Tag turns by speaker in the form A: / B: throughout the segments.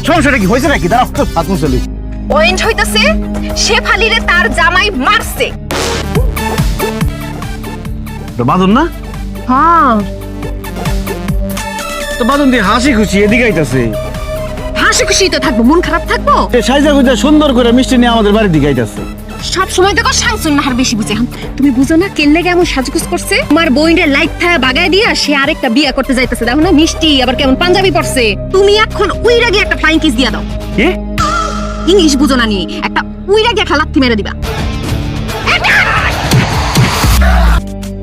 A: সমস্যাটা কি হয়েছে নাকি? দাঁড়াও হাত মুছলি।
B: পয়েন্ট হইতাছে শেফালিরে তার জামাই মারছে।
A: তো বাদন না?
B: হ্যাঁ,
A: তো বাদন দিয়ে হাসি খুশি এদিকে আইতাছে।
B: হাসি খুশি তো থাকবো, মন খারাপ থাকবো?
A: সাইজা গুজা সুন্দর করে মিষ্টি নিয়ে আমাদের বাড়ির দিকে আইতাছে।
B: সব সময় দেখো সাংসুন নাহার বেশি বুঝে। তুমি বুঝো না কেন লাগে এমন সাজগুজ করছে? তোমার বইনের লাইট থায়া বাগায় দিয়া সে আরেকটা বিয়ে করতে যাইতেছে। দেখো না মিষ্টি আবার কেমন পাঞ্জাবি পরছে। তুমি এখন উইরা গিয়ে একটা ফ্লাইং কিস দিয়া দাও।
A: কি?
B: ইংলিশ বুঝো না নি, একটা উইরা গিয়ে একটা লাথি মেরে দিবা।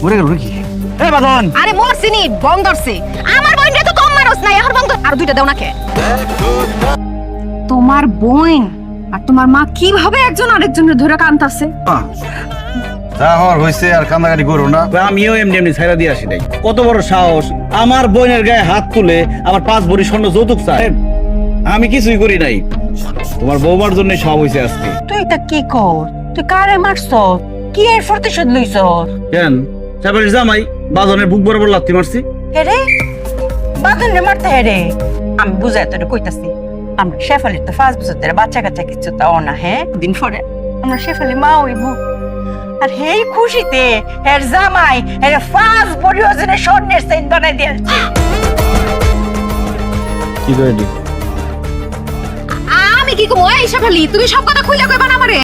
A: মরে গেল নাকি? এ বাদন,
B: আরে মরছিনি বন্ধরছে। আমার বইনরে তো কম মারছ না, এখন বন্ধ আর দুইটা দাও না কে? তোমার বইন আর তোমার মা কিভাবে একজন আরেকজনের ধরে কান্তাছে?
A: যা হওয়ার হয়েছে আর কান্দাকাটি করো না। আমিও এমনি এমনি ছাইরা দিয়ে আসি নাই। কত বড় সাহস আমার বোনের গায়ে হাত তুলে আমার 5 ভরি স্বর্ণ যৌতুক চায়। আমি কিছুই করি নাই, তোমার বৌমার জন্য সব হয়েছে আজকে।
C: তুই তা কি কর? তুই কারে মারছ? কি এর প্রতিশোধ লইছ?
A: কেন সাবের জামাই বাদনের বুক বরাবর লাথি মারছি।
C: হেরে বাদন রে মারতে হেরে। আমি বুঝাই তোরে কইতাছি, আমরা শেফালির তো 5 বছর ধরে বাচ্চা কাচ্চা কিছু তাও না। হ্যাঁ, দিন পরে আমরা শেফালি মা হইব। আর হেই খুশিতে এর জামাই এর 5 বড় ওজনের স্বর্ণের চেইন বানাই দিয়েছে।
A: কি করে দি?
B: আমি কি কমো? এই শেফালি তুমি সব কথা খুইলা কইবা না আমারে?